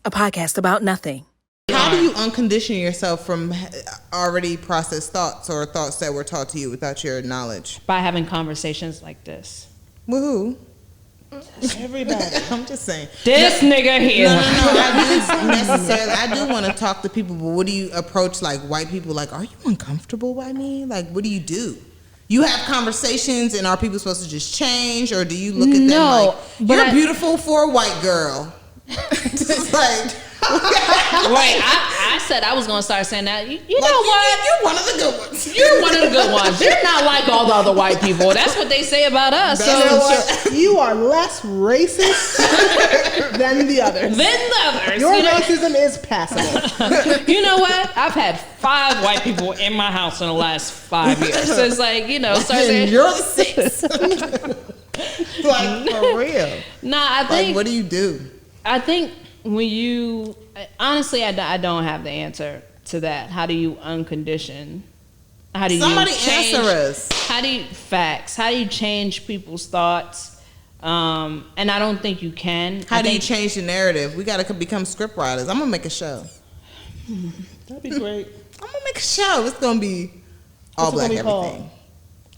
a podcast about nothing. How do you uncondition yourself from already processed thoughts or thoughts that were taught to you without your knowledge? By having conversations like this. Woohoo. Everybody. I'm just saying. This nigga here. No. I do want to talk to people, but what do you approach like white people? Like, are you uncomfortable by me? Like, what do? You have conversations, and are people supposed to just change, or do you look at them like you're beautiful for a white girl? Just like. Wait, I said I was going to start saying that. You know what? You're one of the good ones. You're one of the good ones. You're not like all the other white people. That's what they say about us. You are less racist than the others. Your racism is passable. You know what? I've had 5 white people in my house in the last 5 years. So it's like, start saying. You're the 6th. Like, for real. Nah, I think. Like, what do you do? I think when you. Honestly, I don't have the answer to that. How do you uncondition? How do you change, answer us? How do you change people's thoughts? And I don't think you can. How do you change the narrative? We got to become script writers. I'm gonna make a show. That'd be great. I'm gonna make a show. It's gonna be all black everything.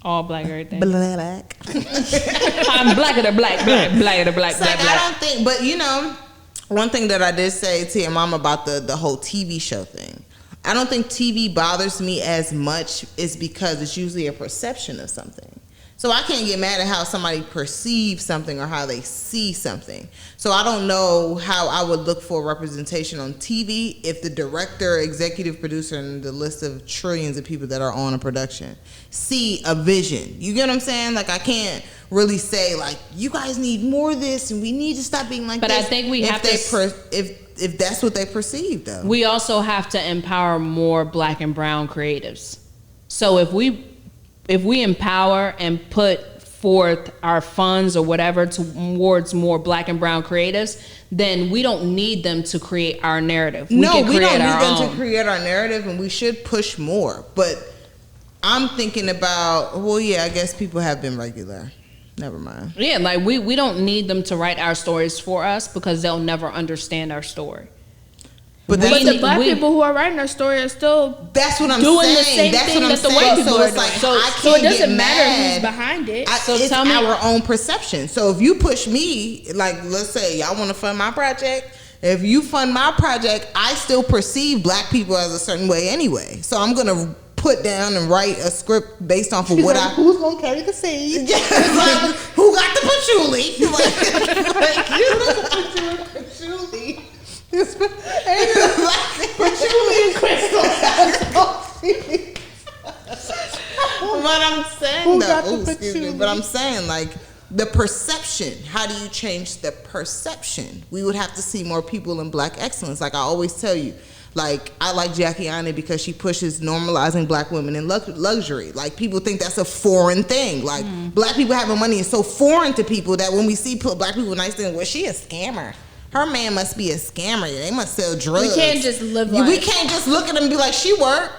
All black everything. Black. I'm blacker than black. Blacker than black. Black. I don't think, but one thing that I did say to your mom about the whole TV show thing, I don't think TV bothers me as much is because it's usually a perception of something. So I can't get mad at how somebody perceives something or how they see something. So I don't know how I would look for representation on TV if the director, executive producer, and the list of trillions of people that are on a production see a vision. You get what I'm saying? Like, I can't really say, like, you guys need more of this and we need to stop being like this. But I think we have to... If that's what they perceive, though. We also have to empower more black and brown creatives. So if we empower and put forth our funds or whatever towards more black and brown creatives, then we don't need them to create our narrative. We don't need them to create our narrative, and we should push more. But I'm thinking about, I guess people have been regular. Never mind. Yeah, like we don't need them to write our stories for us because they'll never understand our story. But the black people who are writing our story are still doing the same thing that the white people are doing. So it doesn't matter who's behind it. It's our own perception. So if you push me, like, let's say y'all want to fund my project. If you fund my project, I still perceive black people as a certain way anyway. So I'm going to put down and write a script based off of who's going to carry the seed? Like, who got the patchouli? Like, you got the patchouli. Patchouli and crystal. But I'm saying but I'm saying, like, the perception. How do you change the perception? We would have to see more people in black excellence. Like I always tell you, like, I like Jackie Aina because she pushes normalizing black women in luxury. Like, people think that's a foreign thing. Like, black people having money is so foreign to people that when we see black people nice things, well, she a scammer. Her man must be a scammer. They must sell drugs. We can't just live life. We can't just look at them and be like, she work.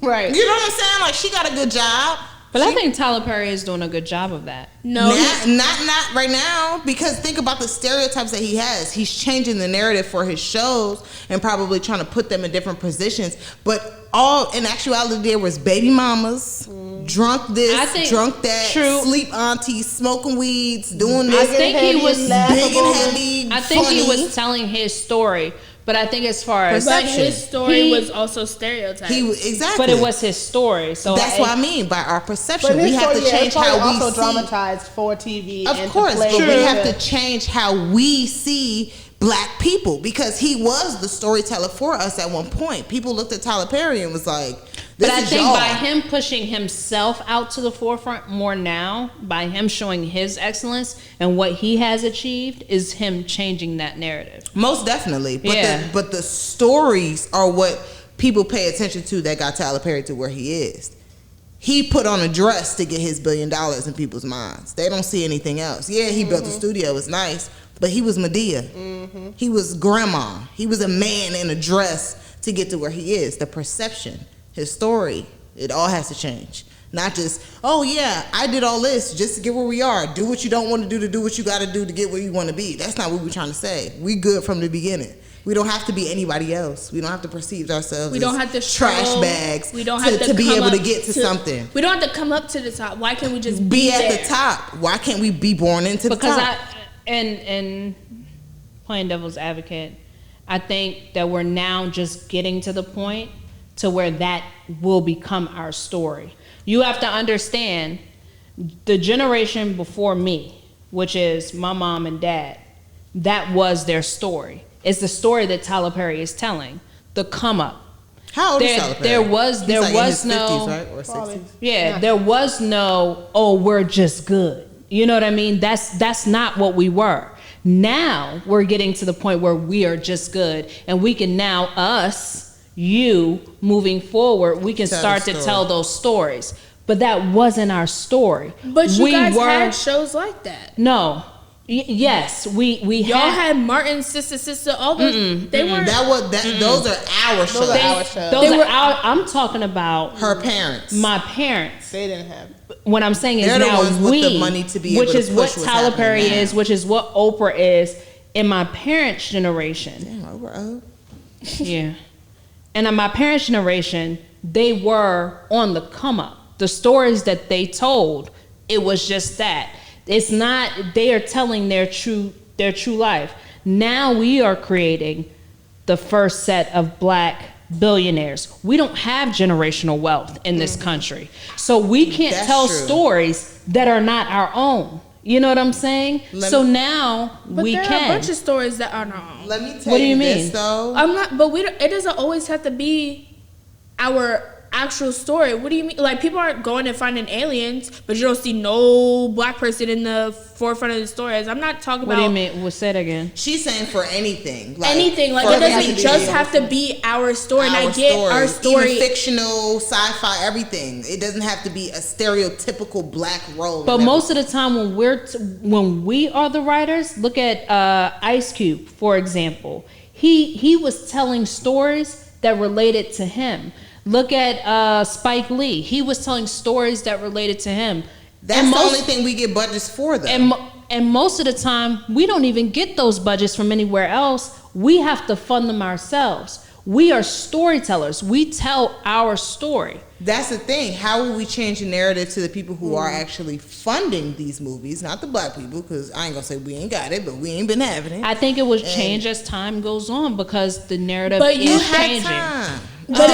Right. You know what I'm saying? Like, she got a good job. But I think Tyler Perry is doing a good job of that. No. Not right now, because think about the stereotypes that he has. He's changing the narrative for his shows and probably trying to put them in different positions. But all in actuality, there was baby mamas, drunk this, drunk that, sleep aunties, smoking weeds, doing this. I think he was big and heavy. I think he was telling his story. But I think as far as perception, but his story was also stereotyped. Exactly. But it was his story. So that's what I mean by our perception. We have to change how we see. Also dramatized for TV. Of course, but we have to change how we see black people, because he was the storyteller for us at one point. People looked at Tyler Perry and was like, but I think by him pushing himself out to the forefront more now, by him showing his excellence and what he has achieved, is him changing that narrative. Most definitely. But the stories are what people pay attention to that got Tyler Perry to where he is. He put on a dress to get his $1 billion in people's minds. They don't see anything else. Yeah, he built a studio. It's nice. But he was Medea. Mm-hmm. He was grandma. He was a man in a dress to get to where he is. The perception. His story, it all has to change. Not just, oh yeah, I did all this just to get where we are. Do what you don't want to do what you got to do to get where you want to be. That's not what we're trying to say. We good from the beginning. We don't have to be anybody else. We don't have to perceive ourselves. We don't have to trash bags. We don't have to be able to get to something. We don't have to come up to the top. Why can't we just be at the top? Why can't we be born into the top? And playing devil's advocate, I think that we're now just getting to the point to where that will become our story. You have to understand the generation before me, which is my mom and dad, that was their story. It's the story that Tyler Perry is telling. The come up. How old is Tyler Perry? There was in his no 50s, right? Or 60s. Yeah, there was no, oh, we're just good. You know what I mean? That's not what we were. Now we're getting to the point where we are just good, and we can now moving forward, we can start to tell those stories. But that wasn't our story. But you guys had shows like that. No. Yes, we y'all had Martin, sister, all those. They weren't. Those are our shows. Those are our shows. Those are our. I'm talking about her parents. My parents. They didn't have. What I'm saying is they're now the ones with the money to be which able to is push what Tyler Perry now. is, which is what Oprah is in my parents' generation. Damn, Oprah old. Yeah, and in my parents' generation, they were on the come up. The stories that they told, it was just that. It's not, they are telling their true life. Now we are creating the first set of black billionaires. We don't have generational wealth in this country. So we can't tell stories that are not our own. You know what I'm saying? Now we can. But there are a bunch of stories that aren't our own. Let me tell you this, though. It doesn't always have to be our actual story. What do you mean? Like, people aren't going and finding aliens, but you don't see no black person in the forefront of the stories. I'm not talking about. What do you mean? Well, say it again. She's saying for anything. Anything. Like, it doesn't just have to be our story. And I get our story. Even fictional, sci-fi, everything. It doesn't have to be a stereotypical black role. But most of the time when we are the writers, look at Ice Cube, for example. He was telling stories that related to him. Look at Spike Lee. He was telling stories that related to him. That's the only thing we get budgets for, though. And most of the time, we don't even get those budgets from anywhere else. We have to fund them ourselves. We are storytellers. We tell our story. That's the thing. How will we change the narrative to the people who are actually funding these movies, not the black people? Because I ain't gonna say we ain't got it, but we ain't been having it. I think it will change as time goes on because the narrative is changing. Time. But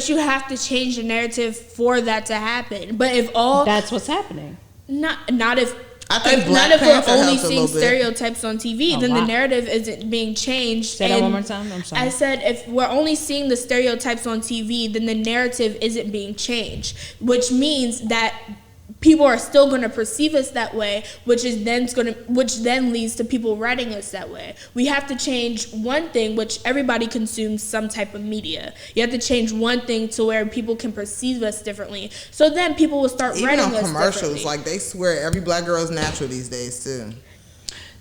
you have to change the narrative for that to happen. But if all that's what's happening. Not if we're only seeing stereotypes on TV, then the narrative isn't being changed. Say that one more time. I'm sorry. I said if we're only seeing the stereotypes on TV, then the narrative isn't being changed, which means that people are still going to perceive us that way, which then leads to people writing us that way. We have to change one thing, which everybody consumes some type of media. You have to change one thing to where people can perceive us differently. So then people will start writing us differently. Even on commercials, like they swear every black girl is natural these days too.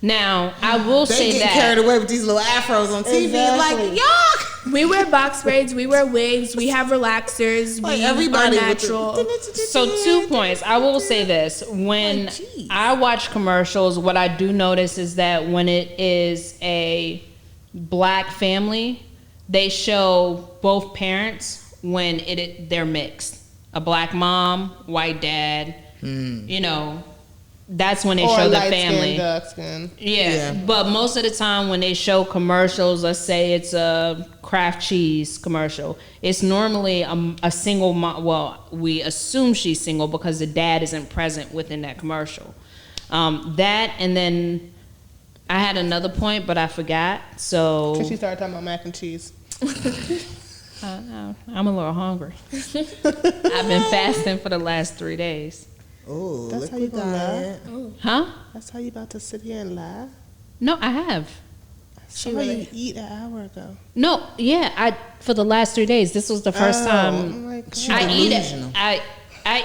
Now, I will say that they get carried away with these little afros on TV. Exactly. Like, yuck! We wear box braids, we wear wigs, we have relaxers, we are natural. So 2 points. I will say this. When I watch commercials, what I do notice is that when it is a black family, they show both parents when they're mixed. A black mom, white dad, you know. That's when they show the family. Dark skin. Yeah, but most of the time when they show commercials, let's say it's a Kraft cheese commercial, it's normally a single mom. Well, we assume she's single because the dad isn't present within that commercial. That, and then I had another point, but I forgot. So because she started talking about mac and cheese. I'm a little hungry. I've been fasting for the last 3 days. Oh, that's how you lie. Huh? That's how you about to sit here and lie? No, I have. She really eat an hour ago. No, yeah, for the last 3 days. This was the first time I eat it. I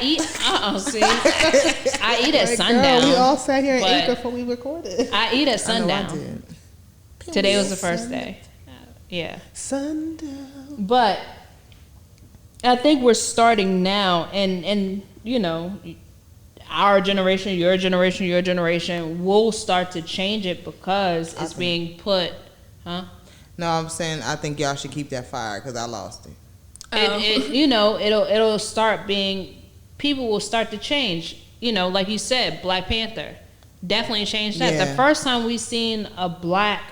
eat. See, I eat at sundown. Girl, we all sat here and ate before we recorded. I eat at sundown. Today was the first day. Yeah. Sundown. But I think we're starting now, and you know. our generation, your generation will start to change it because it's being put, huh? No, I'm saying I think y'all should keep that fire because I lost it. It'll start being, people will start to change. You know, like you said, Black Panther definitely changed that. Yeah. The first time we seen a black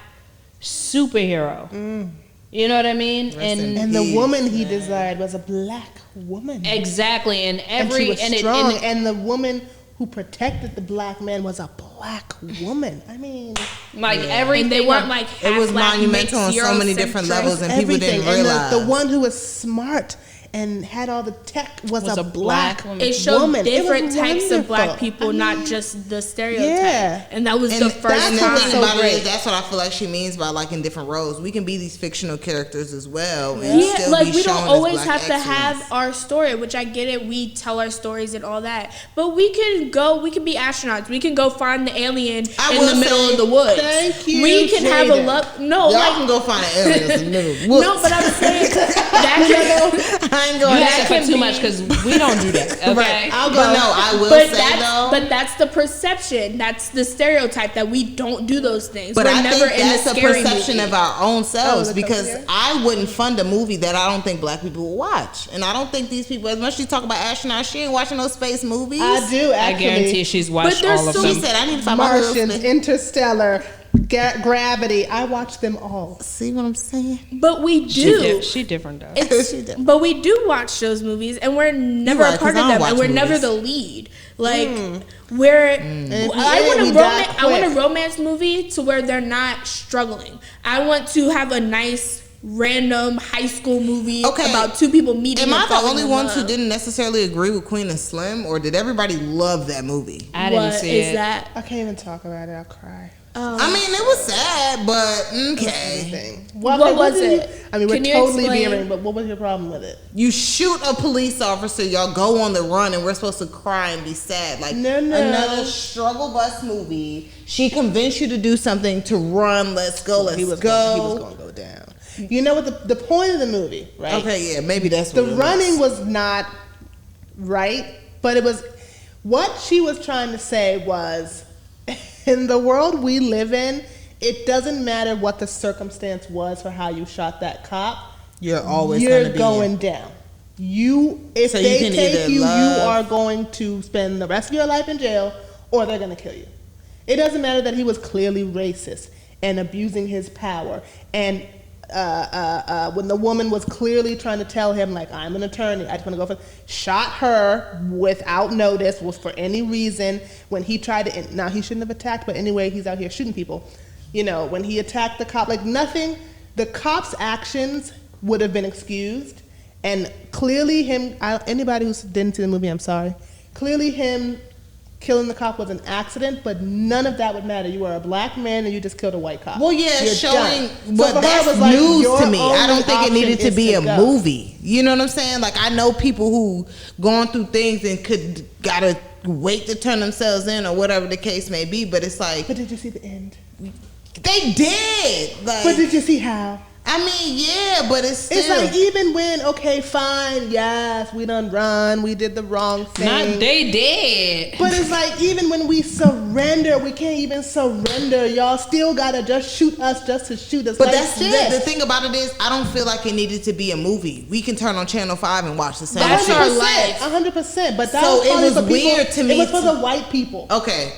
superhero. You know what I mean? And the woman he desired was a black woman. Exactly, and she was strong. And the woman who protected the black man was a black woman. I mean, like everything. And they weren't like half it was black, monumental on so many different levels, and people didn't realize. And the one who was smart and had all the tech was a black woman. It showed woman. different types wonderful. of black people, not just the stereotype. Yeah. And that was the first And the time. thing about it is, that's what I feel like she means by like in different roles. We can be these fictional characters as well. And Yeah, still like be we shown don't as always black have to excellence. have our story, which I get it. We tell our stories and all that, but we can be astronauts. We can go find the alien in the middle of the woods. Thank you, We can have a Jaden. love. No, Y'all like can go find an alien in the middle of the woods. no, but I'm saying that can. I ain't You going ask for can too be- much because we don't do that. Okay, Right. But no, I will But say though. but that's the perception. That's the stereotype that we don't do those things. But We're I never think in that's the a scary perception movie. of our own selves look because over here. I wouldn't fund a movie that I don't think black people will watch. And I don't think these people, as much as you talk about astronauts, she ain't watching those space movies. I do I actually. guarantee she's watched there's all of so- them. She said, I need to find my Martians, husband. Interstellar, Gravity. I watched them all. See what I'm saying? But we do. She different though. It's, She did. but we do watch those movies, and we're never right, a part 'cause of I don't them, watch and we're never movies. the lead. Like we're, And if we I end, want we a die romance. quick. Movie to where they're not struggling. I want to have a nice random high school movie Okay. about two people meeting. Am and I the falling only in ones who love. didn't necessarily agree with Queen and Slim, or did everybody love that movie? I didn't What see is it. that? I can't even talk about it. I'll cry. I mean, it was sad, but okay. Thing. What okay, was did you- it? I mean, Can we're you totally explain? veering, but what was your problem with it? You shoot a police officer, y'all go on the run, and we're supposed to cry and be sad. Like No. another struggle bus movie. She convinced you to do something to run. Let's go. Let's he was go. going to go down. You know what the point of the movie, right? Okay, yeah, maybe that's The what it running was. was not right, but it was what she was trying to say was in the world we live in, it doesn't matter what the circumstance was for how you shot that cop. You're always You're gonna be going down. If So you they can take either you, love- you are going to spend the rest of your life in jail, or they're going to kill you. It doesn't matter that he was clearly racist and abusing his power, and when the woman was clearly trying to tell him, like, I'm an attorney, I just want to go for, shot her without notice, was for any reason. When he tried to, now he shouldn't have attacked, but anyway, he's out here shooting people. You know, when he attacked the cop, like nothing, the cop's actions would have been excused. And clearly anybody who didn't see the movie, I'm sorry. Clearly him killing the cop was an accident, but none of that would matter. You are a black man and you just killed a white cop. Well, yeah, You're showing, done. but So for her, that's it was like, news your to me. I don't only think it needed option to is be a go. movie. You know what I'm saying? Like, I know people who gone through things and gotta wait to turn themselves in or whatever the case may be, but it's like, But did you see the end? they did. Like, But did you see how? I mean, yeah, but it's still. It's like even when, okay, fine, yes, we done run, we did the wrong thing. Not they did. But it's like even when we surrender, we can't even surrender. Y'all still gotta just shoot us just to shoot us. But like that's this. the thing about it is, I don't feel like it needed to be a movie. We can turn on Channel 5 and watch the same That's shit. our life. 100%. But that So was it probably was for people, weird to me It was for to- the white people. Okay.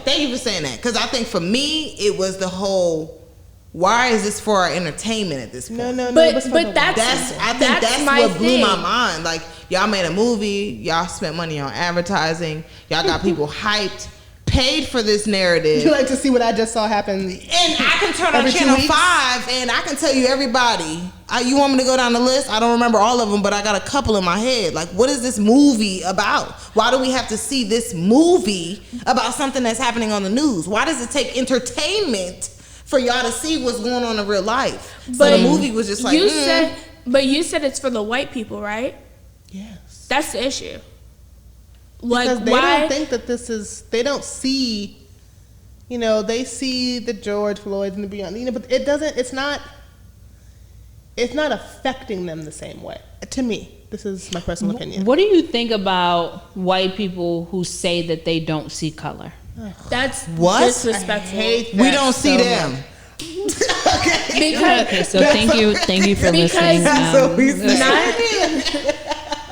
Thank you for saying that. Because I think for me, it was the whole, why is this for our entertainment at this point? No. it But was for but the that's I think that's my what blew thing. my mind. Like, y'all made a movie, y'all spent money on advertising, y'all got people hyped, paid for this narrative. You like to see what I just saw happen? And I can turn on Every 2 Channel weeks? 5 and I can tell you everybody. You want me to go down the list? I don't remember all of them, but I got a couple in my head. Like, what is this movie about? Why do we have to see this movie about something that's happening on the news? Why does it take entertainment for y'all to see what's going on in real life? So the movie was just like, you said it's for the white people, right? Yes. That's the issue. Like, Because they why? don't think that they don't see, they see the George Floyd and the beyond, but it's not affecting them the same way. to me, this is my personal opinion. What do you think about white people who say that they don't see color? That's What? disrespectful. We don't see them. Because So thank you for listening. So we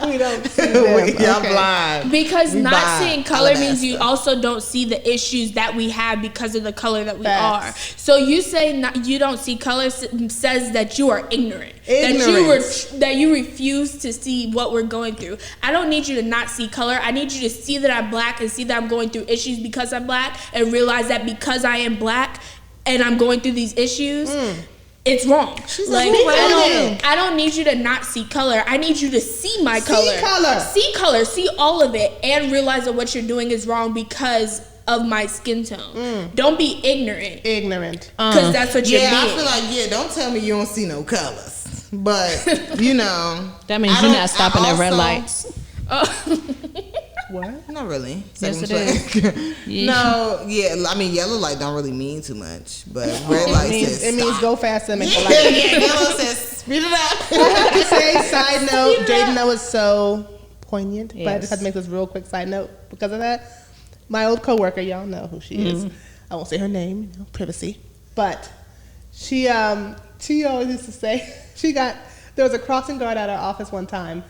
We don't see them. Y'all Okay. blind. Because We not buy seeing all color of that means you stuff. also don't see the issues that we have because of the color that we Facts. are. So you say you don't see color says that you are ignorant. Ignorance. That you refuse to see what we're going through. I don't need you to not see color. I need you to see that I'm black and see that I'm going through issues because I'm black and realize that because I am black and I'm going through these issues, it's wrong. like, I don't need you to not see color. I need you to see my color. See color. See all of it and realize that what you're doing is wrong because of my skin tone. Don't be ignorant. Because that's what you're Yeah, I being. feel like, don't tell me you don't see no colors. But, you know. That means you're not stopping at red lights. What? Not really. Yes, it Second is. No, yeah. I mean, yellow light don't really mean too much, but red light says It means stop. go faster and make the Yeah, light. yellow says speed it up. I have to say, side note, Jaden, that was so poignant. But I just Yes. had to make this real quick side note because of that. My old coworker, y'all know who she is. I won't say her name, privacy. But she always used to say there was a crossing guard at our office one time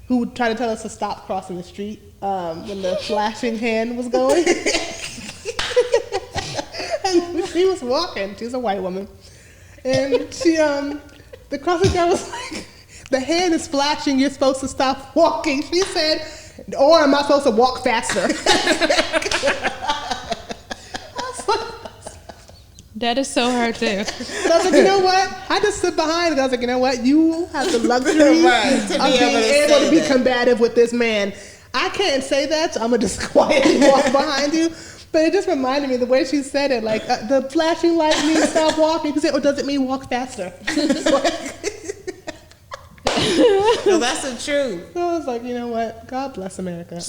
who would try to tell us to stop crossing the street when the flashing hand was going. And she was walking. She was a white woman. And she, the crossing guard was like, the hand is flashing, you're supposed to stop walking. She said, or am I supposed to walk faster? That is so hard too. So I was like, you know what? I just stood behind it. I was like, you know what? You have the luxury Right, to of be being able to able say to be that. combative with this man. I can't say that, so I'm going to just quietly walk behind you. But it just reminded me, the way she said it, like, the flashing light means stop walking. She said, or does it mean walk faster? No, that's the truth. So I was like, you know what? God bless America.